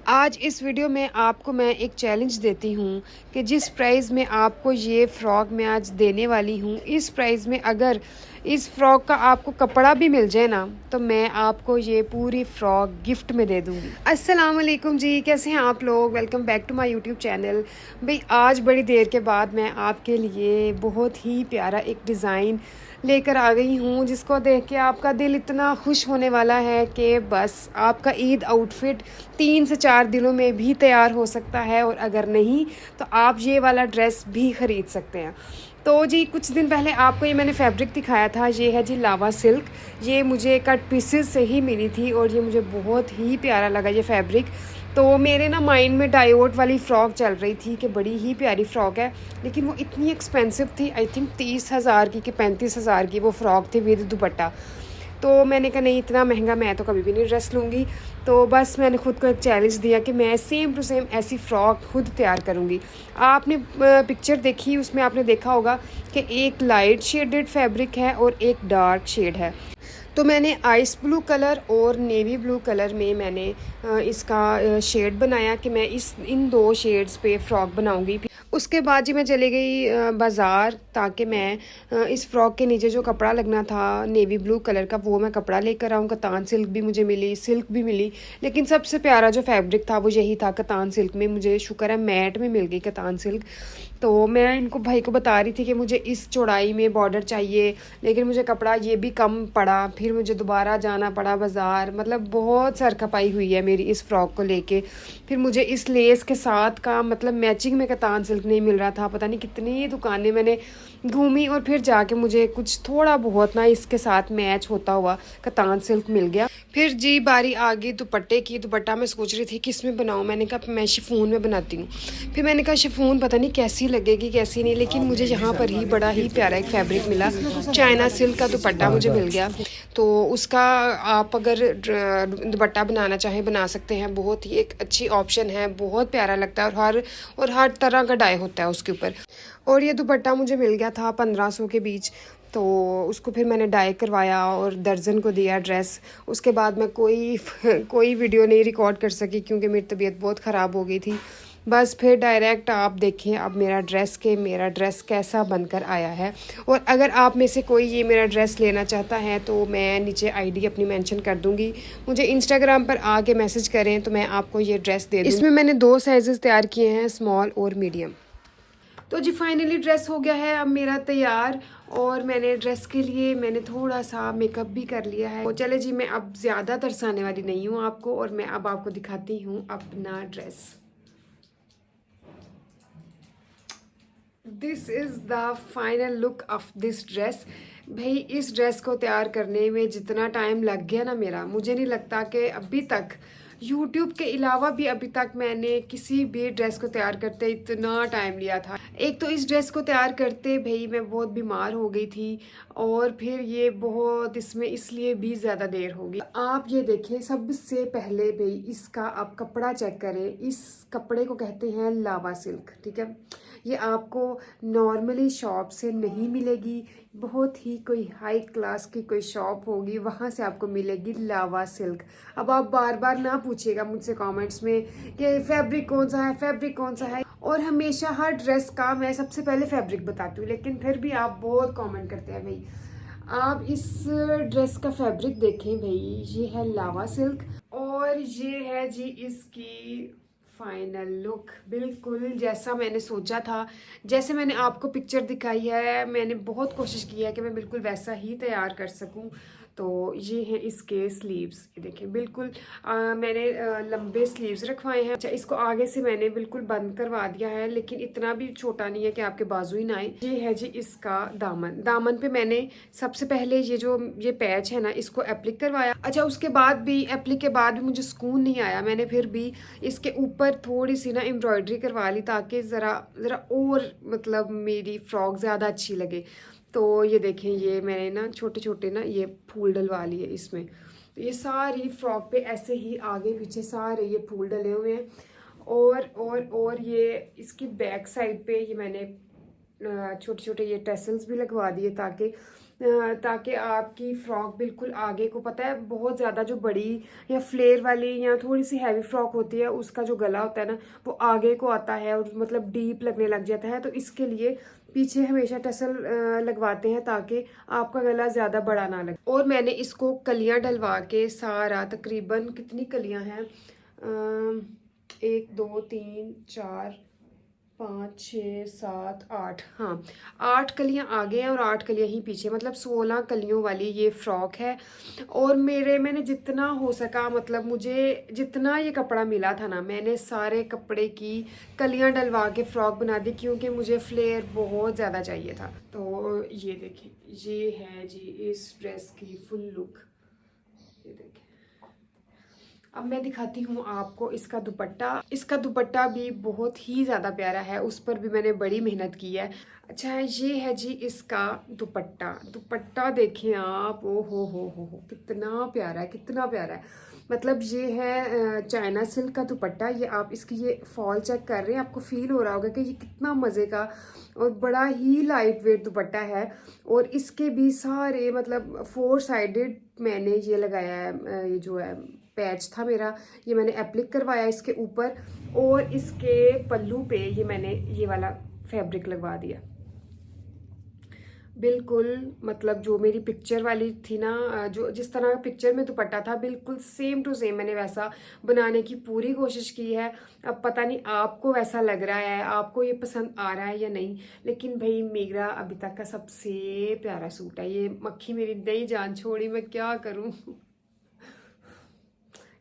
आज इस वीडियो में आपको मैं एक चैलेंज देती हूँ कि जिस प्राइस में आपको ये फ़्रॉक मैं आज देने वाली हूँ, इस प्राइस में अगर इस फ़्रॉक का आपको कपड़ा भी मिल जाए ना, तो मैं आपको ये पूरी फ़्रॉक गिफ्ट में दे दूँगी। अस्सलाम वालेकुम जी, कैसे हैं आप लोग? Welcome back to my YouTube channel. भाई आज बड़ी देर के बाद मैं आपके लिए बहुत ही प्यारा एक डिज़ाइन लेकर आ गई हूँ, जिसको देख के आपका दिल इतना खुश होने वाला है कि बस आपका ईद आउटफिट 3 से 4 दिनों में भी तैयार हो सकता है, और अगर नहीं तो आप ये वाला ड्रेस भी ख़रीद सकते हैं। तो जी कुछ दिन पहले आपको ये मैंने फैब्रिक दिखाया था, ये है जी लावा सिल्क। ये मुझे कट पीसेस से ही मिली थी और ये मुझे बहुत ही प्यारा लगा ये फैब्रिक। तो मेरे ना माइंड में डायोट वाली फ़्रॉक चल रही थी कि बड़ी ही प्यारी फ़्रॉक है, लेकिन वो इतनी एक्सपेंसिव थी। आई थिंक 30,000 की कि 35,000 की वो फ़्रॉक थी विद दुपट्टा। तो मैंने कहा नहीं, इतना महंगा मैं तो कभी भी नहीं ड्रेस लूँगी। तो बस मैंने ख़ुद को एक चैलेंज दिया कि मैं सेम टू सेम ऐसी फ़्रॉक खुद तैयार करूँगी। आपने पिक्चर देखी, उसमें आपने देखा होगा कि एक लाइट शेडेड फैब्रिक है और एक डार्क शेड है। तो मैंने आइस ब्लू कलर और नेवी ब्लू कलर में मैंने इसका शेड बनाया कि मैं इन दो शेड्स पे फ़्रॉक बनाऊँगी। उसके बाद जी मैं चली गई बाज़ार, ताकि मैं इस फ़्रॉक के नीचे जो कपड़ा लगना था नेवी ब्लू कलर का, वो मैं कपड़ा लेकर आऊँ। कतान सिल्क भी मुझे मिली, सिल्क भी मिली, लेकिन सबसे प्यारा जो फैब्रिक था वो यही था कतान सिल्क में। मुझे शुक्र है मैट में मिल गई कतान सिल्क। तो मैं इनको भाई को बता रही थी कि मुझे इस चौड़ाई में बॉर्डर चाहिए, लेकिन मुझे कपड़ा ये भी कम पड़ा। फिर मुझे दोबारा जाना पड़ा बाज़ार, मतलब बहुत सर खपाई हुई है मेरी इस फ़्रॉक को लेके। फिर मुझे इस लेस के साथ का मतलब मैचिंग में कतान सिल्क नहीं मिल रहा था। पता नहीं कितनी दुकानें मैंने घूमी और फिर जाके मुझे कुछ थोड़ा बहुत ना इसके साथ मैच होता हुआ कतान सिल्क मिल गया। फिर जी बारी आ गई दुपट्टे की। दुपट्टा मैं सोच रही थी किस में बनाऊँ, मैंने कहा मैं शिफॉन में बनाती हूँ। फिर मैंने कहा शिफॉन पता नहीं कैसी लगेगी कैसी नहीं, लेकिन मुझे यहाँ पर ही बड़ा ही प्यारा एक फैब्रिक मिला, चाइना सिल्क का दुपट्टा मुझे मिल गया। तो उसका आप अगर दुपट्टा बनाना चाहें बना सकते हैं। बहुत ही एक अच्छी ऑप्शन है, बहुत प्यारा लगता है और हर तरह का डाई होता है उसके ऊपर। और ये दुपट्टा मुझे मिल गया था 1500 के बीच। तो उसको फिर मैंने डाई करवाया और दर्जन को दिया ड्रेस। उसके बाद मैं कोई वीडियो नहीं रिकॉर्ड कर सकी क्योंकि मेरी तबीयत बहुत ख़राब हो गई थी। बस फिर डायरेक्ट आप देखें अब मेरा ड्रेस कैसा बनकर आया है। और अगर आप में से कोई ये मेरा ड्रेस लेना चाहता है तो मैं नीचे आईडी अपनी मेंशन कर दूँगी। मुझे इंस्टाग्राम पर आके मैसेज करें तो मैं आपको ये ड्रेस दे दूँगी। इसमें मैंने 2 साइज़ तैयार किए हैं, स्मॉल और मीडियम। तो जी फाइनली ड्रेस हो गया है अब मेरा तैयार, और मैंने ड्रेस के लिए मैंने थोड़ा सा मेकअप भी कर लिया है। तो चले जी, मैं अब ज़्यादा तरसाने वाली नहीं हूँ आपको, और मैं अब आपको दिखाती हूँ अपना dress. This is the final look of this dress. भाई इस ड्रेस को तैयार करने में जितना टाइम लग गया ना मेरा, मुझे नहीं लगता कि अभी तक YouTube के अलावा भी अभी तक मैंने किसी भी ड्रेस को तैयार करते इतना टाइम लिया था। एक तो इस ड्रेस को तैयार करते भाई मैं बहुत बीमार हो गई थी, और फिर ये बहुत इसमें इसलिए भी ज़्यादा देर हो गई। आप ये देखें, सबसे पहले भाई इसका आप कपड़ा चेक करें। इस कपड़े को कहते हैं लावा सिल्क, ठीक है। ये आपको नॉर्मली शॉप से नहीं मिलेगी, बहुत ही कोई हाई क्लास की कोई शॉप होगी वहाँ से आपको मिलेगी लावा सिल्क। अब आप बार बार ना पूछिएगा मुझसे कमेंट्स में कि फैब्रिक कौन सा है, फैब्रिक कौन सा है। और हमेशा हर ड्रेस का मैं सबसे पहले फैब्रिक बताती हूँ, लेकिन फिर भी आप बहुत कमेंट करते हैं। भाई आप इस ड्रेस का फैब्रिक देखें भाई, ये है लावा सिल्क, और ये है जी इसकी फाइनल लुक। बिल्कुल जैसा मैंने सोचा था, जैसे मैंने आपको पिक्चर दिखाई है, मैंने बहुत कोशिश की है कि मैं बिल्कुल वैसा ही तैयार कर सकूं। तो ये हैं इसके स्लीव्स, ये देखें बिल्कुल मैंने लंबे स्लीव्स रखवाए हैं। अच्छा, इसको आगे से मैंने बिल्कुल बंद करवा दिया है, लेकिन इतना भी छोटा नहीं है कि आपके बाजू ही ना आए। ये है जी इसका दामन पे मैंने सबसे पहले ये पैच है ना, इसको एप्लिक करवाया। अच्छा, उसके बाद भी एप्लिक के बाद भी मुझे सुकून नहीं आया। मैंने फिर भी इसके ऊपर थोड़ी सी ना एम्ब्रॉयडरी करवा ली, ताकि ज़रा और मतलब मेरी फ्रॉक ज़्यादा अच्छी लगे। तो ये देखें, ये मैंने ना छोटे छोटे ना ये फूल डलवा लिए इसमें। तो ये सारी फ्रॉक पे ऐसे ही आगे पीछे सारे ये फूल डले हुए हैं। और ये इसकी बैक साइड पे ये मैंने छोटे छोटे ये टेसल्स भी लगवा दिए, ताकि ताकि आपकी फ़्रॉक बिल्कुल आगे को, पता है बहुत ज़्यादा जो बड़ी या फ्लेयर वाली या थोड़ी सी हैवी फ्रॉक होती है उसका जो गला होता है ना वो आगे को आता है और मतलब डीप लगने लग जाता है। तो इसके लिए पीछे हमेशा टसल लगवाते हैं ताकि आपका गला ज़्यादा बड़ा ना लगे। और मैंने इसको कलियां डलवा के सारा तकरीबन कितनी कलियां हैं, 1 2 3 4 5 6 7 8, हाँ 8 कलियां आगे हैं और 8 कलियां ही पीछे, मतलब 16 कलियों वाली ये फ्रॉक है। और मैंने जितना हो सका, मतलब मुझे जितना ये कपड़ा मिला था ना, मैंने सारे कपड़े की कलियां डलवा के फ्रॉक बना दी क्योंकि मुझे फ्लेयर बहुत ज़्यादा चाहिए था। तो ये देखिए, ये है जी इस ड्रेस की फुल लुक, ये देखिए। अब मैं दिखाती हूँ आपको इसका दुपट्टा। इसका दुपट्टा भी बहुत ही ज़्यादा प्यारा है, उस पर भी मैंने बड़ी मेहनत की है। अच्छा ये है जी इसका दुपट्टा। दुपट्टा देखें आप, ओ हो कितना प्यारा है, कितना प्यारा है। मतलब ये है चाइना सिल्क का दुपट्टा। ये आप इसकी ये फॉल चेक कर रहे हैं, आपको फील हो रहा होगा कि ये कितना मज़े का और बड़ा ही लाइट वेट दुपट्टा है। और इसके भी सारे मतलब 4 साइडेड मैंने ये लगाया है, ये जो है पैच था मेरा, ये मैंने एप्लिक करवाया इसके ऊपर। और इसके पल्लू पे ये मैंने ये वाला फैब्रिक लगवा दिया बिल्कुल। मतलब जो मेरी पिक्चर वाली थी ना, जो जिस तरह पिक्चर में दुपट्टा था बिल्कुल सेम टू सेम मैंने वैसा बनाने की पूरी कोशिश की है। अब पता नहीं आपको वैसा लग रहा है, आपको ये पसंद आ रहा है या नहीं, लेकिन भाई मेरा अभी तक का सबसे प्यारा सूट है। ये मक्खी मेरी नई जान छोड़ी, मैं क्या करूं।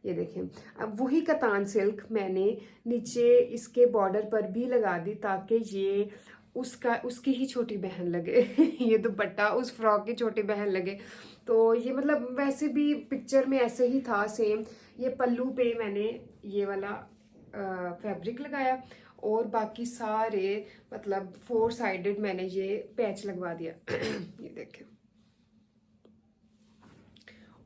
ये देखें, अब वही कतान सिल्क मैंने नीचे इसके बॉर्डर पर भी लगा दी ताकि ये उसकी ही छोटी बहन लगे। ये दुपट्टा उस फ्रॉक की छोटी बहन लगे। तो ये मतलब वैसे भी पिक्चर में ऐसे ही था सेम। ये पल्लू पे मैंने ये वाला फैब्रिक लगाया और बाकी सारे मतलब 4 साइडेड मैंने ये पैच लगवा दिया। ये देखें,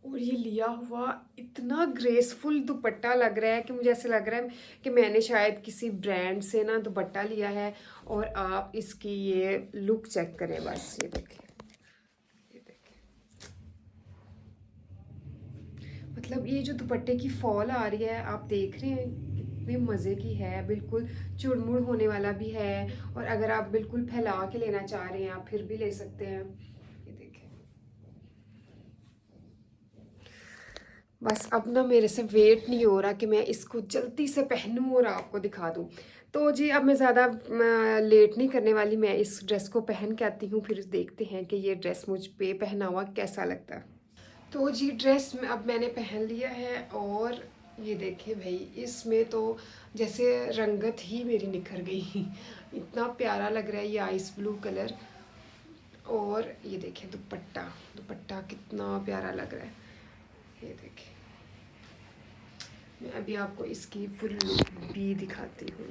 और ये लिया हुआ इतना ग्रेसफुल दुपट्टा लग रहा है कि मुझे ऐसे लग रहा है कि मैंने शायद किसी ब्रांड से ना दुपट्टा लिया है। और आप इसकी ये लुक चेक करें बस, ये देखें, ये देखें। मतलब ये जो दुपट्टे की फॉल आ रही है आप देख रहे हैं कितने मज़े की है, बिल्कुल चुड़मुड़ होने वाला भी है। और अगर आप बिल्कुल फैला के लेना चाह रहे हैं आप फिर भी ले सकते हैं। बस अब ना मेरे से वेट नहीं हो रहा कि मैं इसको जल्दी से पहनूं और आपको दिखा दूं। तो जी अब मैं ज़्यादा लेट नहीं करने वाली, मैं इस ड्रेस को पहन के आती हूँ, फिर देखते हैं कि ये ड्रेस मुझ पे पहना हुआ कैसा लगता है। तो जी ड्रेस में अब मैंने पहन लिया है और ये देखें भाई, इसमें तो जैसे रंगत ही मेरी निखर गई। इतना प्यारा लग रहा है ये आइस ब्लू कलर। और ये देखें दुपट्टा, दुपट्टा कितना प्यारा लग रहा है, ये देखें। मैं अभी आपको इसकी फुल लुक भी दिखाती हूँ।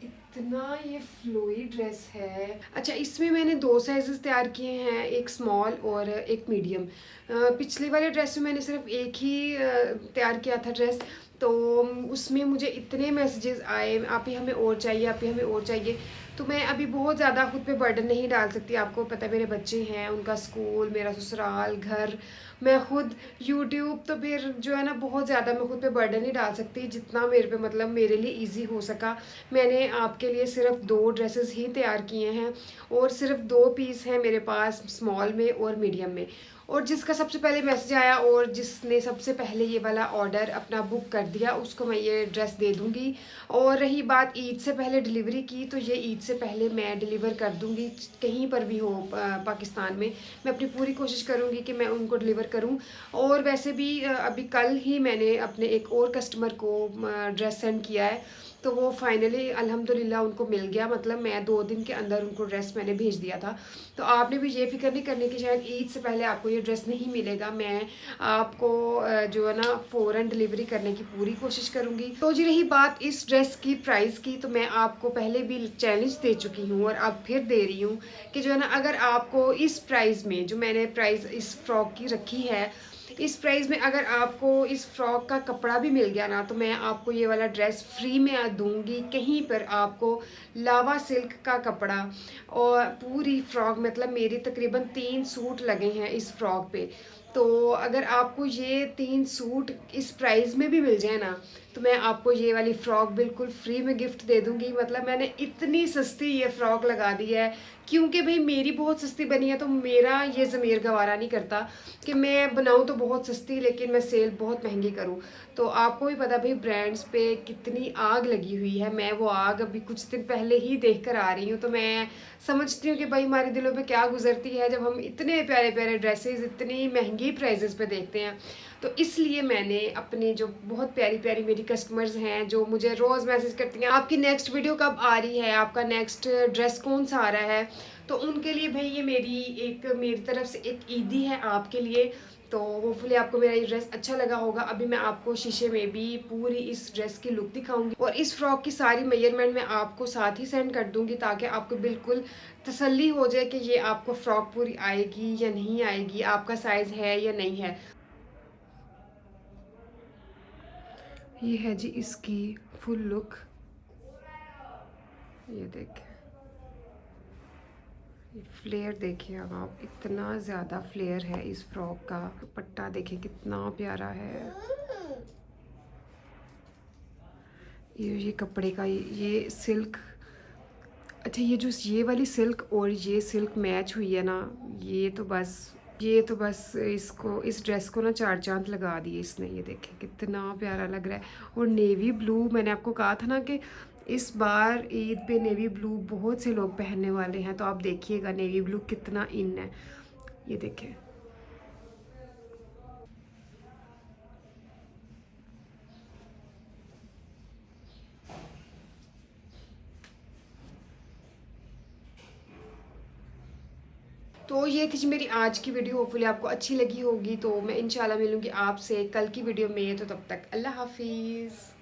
इतना ये फ्लोई ड्रेस है। अच्छा इसमें मैंने 2 साइजेस तैयार किए हैं, एक स्मॉल और एक मीडियम। पिछले वाले ड्रेस में मैंने सिर्फ एक ही तैयार किया था ड्रेस, तो उसमें मुझे इतने मैसेजेस आए, आप ही हमें और चाहिए, आप ही हमें और चाहिए। तो मैं अभी बहुत ज़्यादा खुद पे बर्डन नहीं डाल सकती, आपको पता है मेरे बच्चे हैं, उनका स्कूल, मेरा ससुराल, घर, मैं खुद यूट्यूब, तो फिर जो है ना बहुत ज़्यादा मैं खुद पे बर्डन नहीं डाल सकती। जितना मेरे पे मतलब मेरे लिए इजी हो सका मैंने आपके लिए सिर्फ 2 ड्रेसेस ही तैयार किए हैं और सिर्फ 2 पीस हैं मेरे पास, स्मॉल में और मीडियम में। और जिसका सबसे पहले मैसेज आया और जिसने सबसे पहले ये वाला ऑर्डर अपना बुक कर दिया उसको मैं ये ड्रेस दे दूँगी। और रही बात ईद से पहले डिलीवरी की, तो ये ईद से पहले मैं डिलीवर कर दूँगी, कहीं पर भी हो पाकिस्तान में। मैं अपनी पूरी कोशिश करूँगी कि मैं उनको डिलीवर करूँ। और वैसे भी अभी कल ही मैंने अपने एक और कस्टमर को ड्रेस सेंड किया है, तो वो फाइनली अल्हम्दुलिल्लाह उनको मिल गया। मतलब मैं 2 दिन के अंदर उनको ड्रेस मैंने भेज दिया था। तो आपने भी ये फिक्र नहीं करनी कि शायद ईद से पहले आपको ये ड्रेस नहीं मिलेगा, मैं आपको जो है ना फ़ौरन डिलीवरी करने की पूरी कोशिश करूँगी। तो जी रही बात इस ड्रेस की प्राइस की, तो मैं आपको पहले भी चैलेंज दे चुकी हूँ और अब फिर दे रही हूँ कि जो है ना अगर आपको इस प्राइस में, जो मैंने प्राइस इस फ्रॉक की रखी है, इस प्राइस में अगर आपको इस फ्रॉक का कपड़ा भी मिल गया ना, तो मैं आपको ये वाला ड्रेस फ्री में दूंगी। कहीं पर आपको लावा सिल्क का कपड़ा और पूरी फ्रॉक, मतलब मेरी तकरीबन 3 सूट लगे हैं इस फ्रॉक पे। तो अगर आपको ये 3 सूट इस प्राइस में भी मिल जाए ना, तो मैं आपको ये वाली फ़्रॉक बिल्कुल फ्री में गिफ्ट दे दूँगी। मतलब मैंने इतनी सस्ती ये फ़्रॉक लगा दी है, क्योंकि भाई मेरी बहुत सस्ती बनी है, तो मेरा ये ज़मीर गवारा नहीं करता कि मैं बनाऊँ तो बहुत सस्ती लेकिन मैं सेल बहुत महंगी करूँ। तो आपको भी पता भाई ब्रांड्स पे कितनी आग लगी हुई है। मैं वो आग अभी कुछ दिन पहले ही देख कर आ रही हूँ, तो मैं समझती हूँ कि भाई हमारे दिलों पे क्या गुजरती है जब हम इतने प्यारे प्यारे ड्रेसेस इतनी महंगी प्राइजेस पे देखते हैं। तो इसलिए मैंने अपनी जो बहुत प्यारी प्यारी मेरी कस्टमर्स हैं जो मुझे रोज़ मैसेज करती हैं, आपकी नेक्स्ट वीडियो कब आ रही है, आपका नेक्स्ट ड्रेस कौन सा आ रहा है, तो उनके लिए भाई ये मेरी तरफ से एक ईदी है आपके लिए। तो होपफुली आपको मेरा ये ड्रेस अच्छा लगा होगा। अभी मैं आपको शीशे में भी पूरी इस ड्रेस की लुक दिखाऊंगी और इस फ्रॉक की सारी मेजरमेंट मैं आपको साथ ही सेंड कर दूंगी, ताकि आपको बिल्कुल तसल्ली हो जाए कि ये आपको फ्रॉक पूरी आएगी या नहीं आएगी, आपका साइज़ है या नहीं है। ये है जी इसकी फुल लुक, ये देखें, ये फ्लेयर देखिए। अब आप इतना ज़्यादा फ्लेयर है इस फ्रॉक का। दुपट्टा देखिए कितना प्यारा है। ये कपड़े का ये सिल्क, अच्छा ये वाली सिल्क और ये सिल्क मैच हुई है ना, ये तो बस इसको, इस ड्रेस को ना 4 चांद लगा दिए इसने। ये देखें कितना प्यारा लग रहा है। और नेवी ब्लू, मैंने आपको कहा था ना कि इस बार ईद पे नेवी ब्लू बहुत से लोग पहनने वाले हैं, तो आप देखिएगा नेवी ब्लू कितना इन है। ये देखें, तो ये थी जी मेरी आज की वीडियो। होपफुली आपको अच्छी लगी होगी। तो मैं इंशाल्लाह मिलूंगी आपसे कल की वीडियो में। तो तब तक अल्लाह हाफिज़।